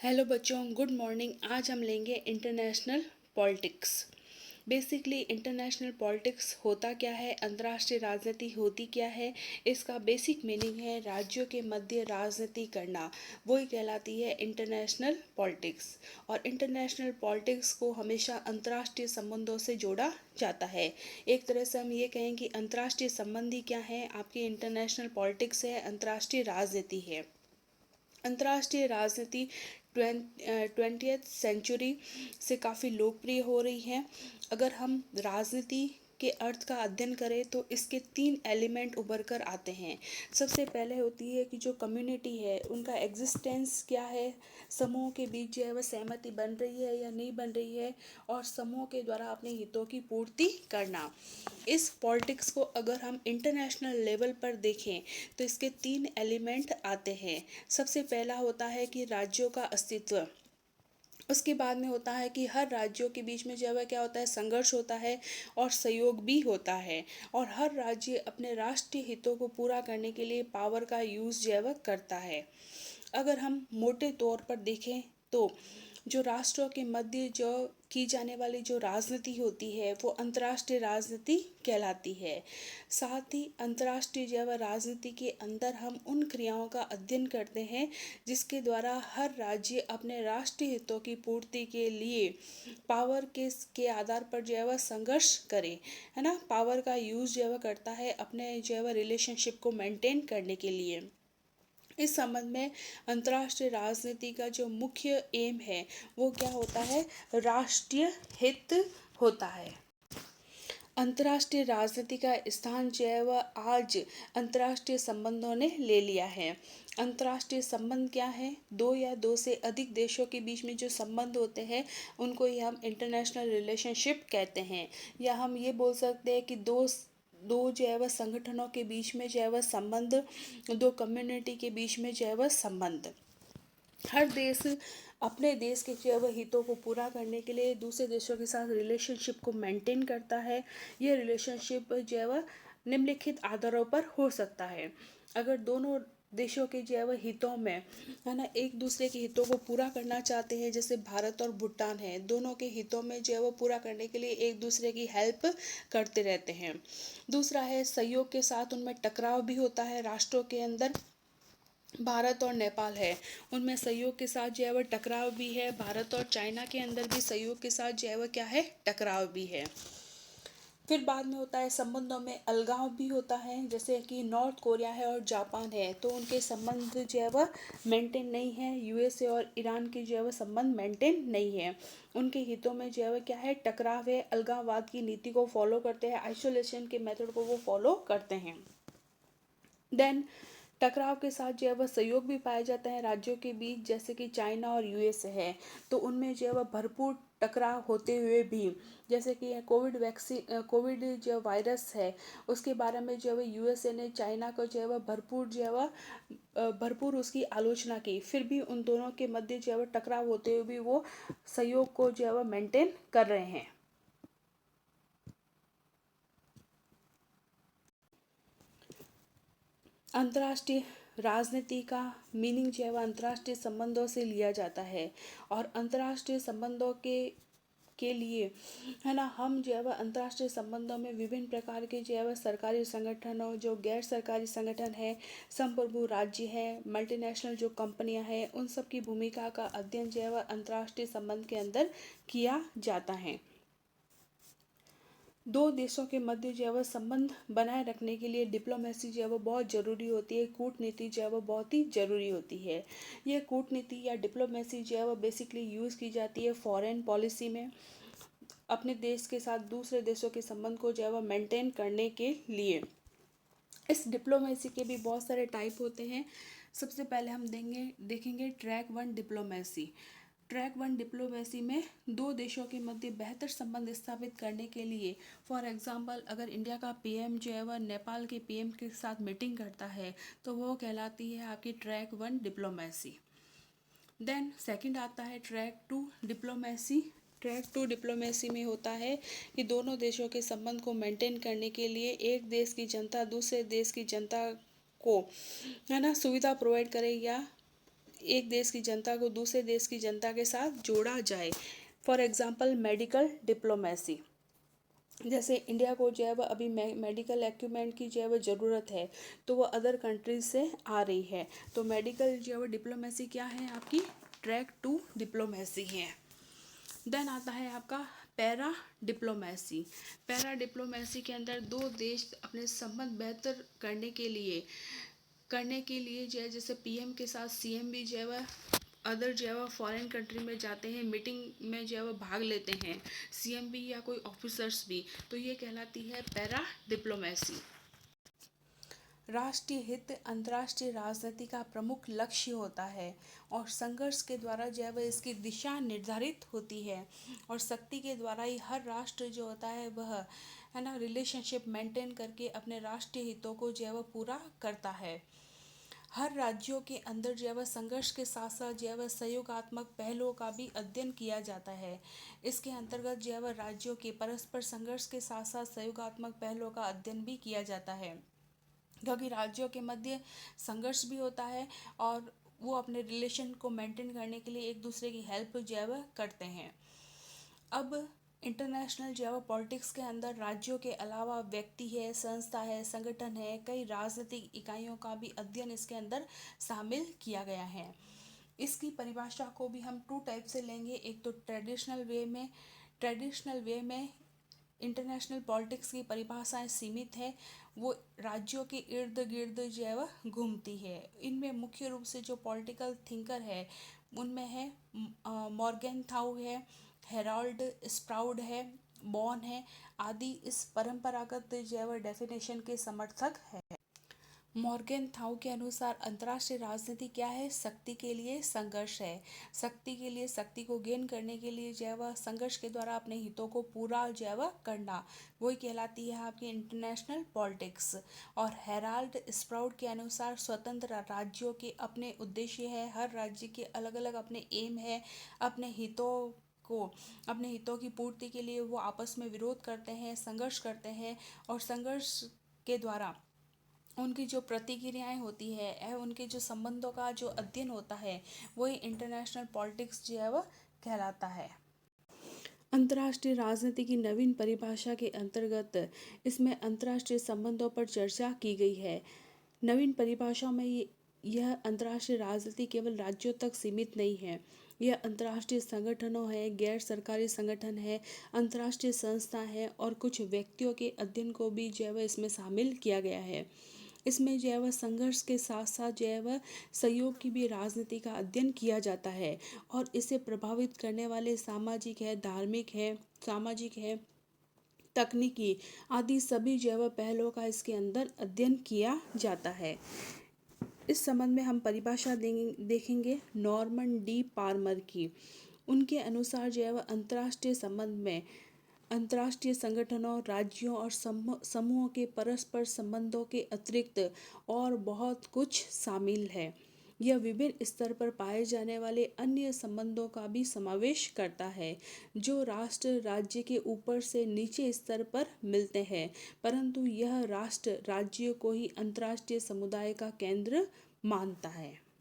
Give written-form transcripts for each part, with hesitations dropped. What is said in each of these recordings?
Hello बच्चों, good morning. आज हम लेंगे international politics. Basically international politics होता क्या है, अंतर्राष्ट्रीय राजनीति होती क्या है। इसका बेसिक मीनिंग है राज्यों के मध्य राजनीति करना, वही कहलाती है इंटरनेशनल पॉलिटिक्स। और इंटरनेशनल पॉलिटिक्स को हमेशा अंतर्राष्ट्रीय संबंधों से जोड़ा जाता है। एक तरह से हम ये कहें कि अंतर्राष्ट्रीय संबंधी क्या है, आपकी इंटरनेशनल पॉलिटिक्स है, अंतर्राष्ट्रीय राजनीति है। अंतर्राष्ट्रीय राजनीति 20th सेंचुरी से काफ़ी लोकप्रिय हो रही है। अगर हम राजनीति के अर्थ का अध्ययन करें तो इसके 3 एलिमेंट उभर कर आते हैं। सबसे पहले होती है कि जो कम्युनिटी है उनका एग्जिस्टेंस क्या है, समूह के बीच जो है वह सहमति बन रही है या नहीं बन रही है, और समूह के द्वारा अपने हितों की पूर्ति करना। इस पॉलिटिक्स को अगर हम इंटरनेशनल लेवल पर देखें तो इसके 3 एलिमेंट आते हैं। सबसे पहला होता है कि राज्यों का अस्तित्व। उसके बाद में होता है कि हर राज्यों के बीच में जो है वह क्या होता है, संघर्ष होता है और सहयोग भी होता है। और हर राज्य अपने राष्ट्रीय हितों को पूरा करने के लिए पावर का यूज़ जो है वह करता है। अगर हम मोटे तौर पर देखें तो जो राष्ट्रों के मध्य जो की जाने वाली जो राजनीति होती है वो अंतर्राष्ट्रीय राजनीति कहलाती है। साथ ही अंतर्राष्ट्रीय जो है राजनीति के अंदर हम उन क्रियाओं का अध्ययन करते हैं जिसके द्वारा हर राज्य अपने राष्ट्रीय हितों की पूर्ति के लिए पावर के आधार पर जो है वह संघर्ष करे, है ना, पावर का यूज़ जो है वह करता है अपने जो है वह रिलेशनशिप को मेंटेन करने के लिए। इस संबंध में अंतर्राष्ट्रीय राजनीति का जो मुख्य एम है वो क्या होता है, राष्ट्रीय हित होता है। अंतर्राष्ट्रीय राजनीति का स्थान जो है वह आज अंतर्राष्ट्रीय संबंधों ने ले लिया है। अंतर्राष्ट्रीय संबंध क्या है, दो या दो से अधिक देशों के बीच में जो संबंध होते हैं उनको ही हम इंटरनेशनल रिलेशनशिप कहते हैं। या हम ये बोल सकते हैं कि दो दो जो है वह संगठनों के बीच में जो है वह संबंध, दो कम्युनिटी के बीच में जो है वह संबंध। हर देश अपने देश के जो है वह हितों को पूरा करने के लिए दूसरे देशों के साथ रिलेशनशिप को मेंटेन करता है। यह रिलेशनशिप जो है वह निम्नलिखित आधारों पर हो सकता है। अगर दोनों देशों के जो है वह हितों में, है ना, एक दूसरे के हितों को पूरा करना चाहते हैं, जैसे भारत और भूटान है, दोनों के हितों में जो है वो पूरा करने के लिए एक दूसरे की हेल्प करते रहते हैं। दूसरा है सहयोग के साथ उनमें टकराव भी होता है। राष्ट्रों के अंदर भारत और नेपाल है, उनमें सहयोग के साथ जो है वह टकराव भी है। भारत और चाइना के अंदर भी सहयोग के साथ जो है वह क्या है, टकराव भी है। फिर बाद में होता है संबंधों में अलगाव भी होता है, जैसे कि नॉर्थ कोरिया है और जापान है तो उनके संबंध जो है वह मेंटेन नहीं है। यूएसए और ईरान के जो है वह संबंध मेंटेन नहीं है। उनके हितों में जो है वह क्या है, टकराव है। अलगाववाद की नीति को फॉलो करते हैं, आइसोलेशन के मेथड को वो फॉलो करते हैं। देन टकराव के साथ जो है वह सहयोग भी पाया जाता है राज्यों के बीच, जैसे कि चाइना और यूएस है तो उनमें जो है वह भरपूर टकराव होते हुए भी, जैसे कि कोविड जो वायरस है उसके बारे में जो है वह यूएसए ने चाइना को जो है वह भरपूर जो है वह भरपूर उसकी आलोचना की, फिर भी उन दोनों के मध्य जो है वह टकराव होते हुए भी वो सहयोग को जो है वह मेंटेन कर रहे हैं। अंतर्राष्ट्रीय राजनीति का मीनिंग जो है वह अंतर्राष्ट्रीय संबंधों से लिया जाता है। और अंतर्राष्ट्रीय संबंधों के लिए, है ना, हम जो है वह अंतर्राष्ट्रीय संबंधों में विभिन्न प्रकार के जो है वह सरकारी संगठन और जो गैर सरकारी संगठन है, संप्रभु राज्य है, मल्टीनेशनल जो कंपनियां हैं, उन सब की भूमिका का अध्ययन जो है वह अंतर्राष्ट्रीय संबंध के अंदर किया जाता है। दो देशों के मध्य जो है वह संबंध बनाए रखने के लिए डिप्लोमेसी जो है वो बहुत ज़रूरी होती है, कूटनीति जो है वो बहुत ही ज़रूरी होती है। ये कूटनीति या डिप्लोमेसी जो है वो बेसिकली यूज़ की जाती है फॉरेन पॉलिसी में, अपने देश के साथ दूसरे देशों के संबंध को जो है वह मेंटेन करने के लिए। इस डिप्लोमेसी के भी बहुत सारे टाइप होते हैं। सबसे पहले हम देखेंगे track one diplomacy. Track one diplomacy में दो देशों के मध्य बेहतर संबंध स्थापित करने के लिए, फॉर एग्जांपल अगर इंडिया का पीएम जो है वह नेपाल के पीएम के साथ मीटिंग करता है तो वो कहलाती है आपकी track one diplomacy. Then second आता है track two diplomacy. Track two diplomacy में होता है कि दोनों देशों के संबंध को मेंटेन करने के लिए एक देश की जनता दूसरे देश की जनता को, है ना, सुविधा प्रोवाइड करे या एक देश की जनता को दूसरे देश की जनता के साथ जोड़ा जाए। फॉर एग्जांपल मेडिकल डिप्लोमेसी, जैसे इंडिया को जो है वह अभी मेडिकल इक्विपमेंट की जो है वह ज़रूरत है, तो वो अदर कंट्रीज से आ रही है। तो मेडिकल जो है वो डिप्लोमेसी क्या है आपकी, ट्रैक टू डिप्लोमेसी है। देन आता है आपका पैरा डिप्लोमेसी। पैरा डिप्लोमेसी के अंदर दो देश अपने संबंध बेहतर करने के लिए जो है, जैसे पीएम के साथ सीएम भी जो है वह अदर जो है वह फॉरेन कंट्री में जाते हैं, मीटिंग में जो है वह भाग लेते हैं, सीएम भी या कोई ऑफिसर्स भी, तो ये कहलाती है पैरा डिप्लोमेसी। राष्ट्रीय हित अंतर्राष्ट्रीय राजनीति का प्रमुख लक्ष्य होता है और संघर्ष के द्वारा जो है वह इसकी दिशा निर्धारित होती है, और शक्ति के द्वारा ही हर राष्ट्र जो होता है वह है ना रिलेशनशिप मेंटेन करके अपने राष्ट्रीय हितों को जो है वह पूरा करता है। हर राज्यों के अंदर जो है वह संघर्ष के साथ साथ जो है वह सहयोगात्मक पहलुओं का भी अध्ययन किया जाता है। इसके अंतर्गत जो है वह राज्यों के परस्पर संघर्ष के साथ साथ सहयोगात्मक पहलुओं का अध्ययन भी किया जाता है, क्योंकि राज्यों के मध्य संघर्ष भी होता है और वो अपने रिलेशन को मेंटेन करने के लिए एक दूसरे की हेल्प जो है वह करते हैं। अब इंटरनेशनल जो है पॉलिटिक्स के अंदर राज्यों के अलावा व्यक्ति है, संस्था है, संगठन है, कई राजनीतिक इकाइयों का भी अध्ययन इसके अंदर शामिल किया गया है। इसकी परिभाषा को भी हम टू टाइप से लेंगे। एक तो ट्रेडिशनल वे में इंटरनेशनल पॉलिटिक्स की परिभाषाएं सीमित है, वो राज्यों के इर्द गिर्द जो है वह घूमती है। इनमें मुख्य रूप से जो पॉलिटिकल थिंकर है उनमें है मॉर्गेनथाउ है, हेराल्ड स्प्राउड है, बॉन है आदि इस परंपरागत जो है वह डेफिनेशन के समर्थक है। मॉर्गेनथाउ के अनुसार अंतर्राष्ट्रीय राजनीति क्या है, शक्ति के लिए संघर्ष है। शक्ति के लिए, शक्ति को गेन करने के लिए जो है वह संघर्ष के द्वारा अपने हितों को पूरा जो है वह करना, वही कहलाती है आपकी इंटरनेशनल पॉलिटिक्स। और हेराल्ड स्प्राउड के अनुसार स्वतंत्र राज्यों के अपने उद्देश्य है, हर राज्य के अलग अलग अपने एम है, अपने हितों की पूर्ति के लिए वो आपस में विरोध करते हैं, संघर्ष करते हैं, और संघर्ष के द्वारा उनकी जो प्रतिक्रियाएं होती है उनके जो संबंधों का जो अध्ययन होता है वही इंटरनेशनल पॉलिटिक्स जो है वह कहलाता है। अंतर्राष्ट्रीय राजनीति की नवीन परिभाषा के अंतर्गत इसमें अंतर्राष्ट्रीय संबंधों पर चर्चा की गई है। नवीन परिभाषा में यह अंतर्राष्ट्रीय राजनीति केवल राज्यों तक सीमित नहीं है, यह अंतर्राष्ट्रीय संगठनों है, गैर सरकारी संगठन है, अंतर्राष्ट्रीय संस्था है और कुछ व्यक्तियों के अध्ययन को भी जो है वह इसमें शामिल किया गया है। इसमें जो है वह संघर्ष के साथ साथ जो है वह सहयोग की भी राजनीति का अध्ययन किया जाता है, और इसे प्रभावित करने वाले सामाजिक है, धार्मिक है, सामाजिक है, तकनीकी आदि सभी जो है वह पहलुओं का इसके अंदर अध्ययन किया जाता है। इस संबंध में हम परिभाषा देखेंगे नॉर्मन डी पार्मर की। उनके अनुसार जो है वह अंतर्राष्ट्रीय संबंध में अंतर्राष्ट्रीय संगठनों, राज्यों और समूहों के परस्पर संबंधों के अतिरिक्त और बहुत कुछ शामिल है। यह विभिन्न स्तर पर पाए जाने वाले अन्य संबंधों का भी समावेश करता है, जो राष्ट्र राज्य के ऊपर से नीचे स्तर पर मिलते हैं, परंतु यह राष्ट्र राज्य को ही अंतर्राष्ट्रीय समुदाय का केंद्र मानता है।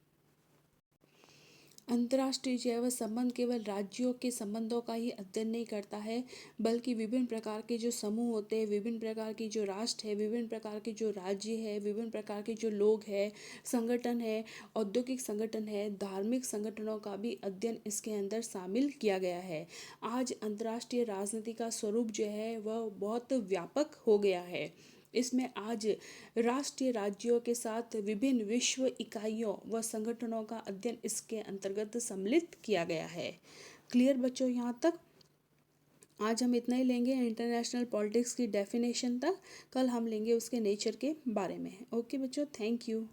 अंतर्राष्ट्रीय जो है वह संबंध केवल राज्यों के संबंधों का ही अध्ययन नहीं करता है, बल्कि विभिन्न प्रकार के जो समूह होते हैं, विभिन्न प्रकार की जो राष्ट्र है, विभिन्न प्रकार के जो राज्य है, विभिन्न प्रकार के जो लोग हैं, संगठन है, औद्योगिक संगठन है, धार्मिक संगठनों का भी अध्ययन इसके अंदर शामिल किया गया है। आज अंतर्राष्ट्रीय राजनीति का स्वरूप जो है वह बहुत व्यापक हो गया है। इसमें आज राष्ट्रीय राज्यों के साथ विभिन्न विश्व इकाइयों व संगठनों का अध्ययन इसके अंतर्गत सम्मिलित किया गया है। क्लियर बच्चों यहाँ तक? आज हम इतना ही लेंगे इंटरनेशनल पॉलिटिक्स की डेफिनेशन तक, कल हम लेंगे उसके नेचर के बारे में। ओके बच्चों, थैंक यू।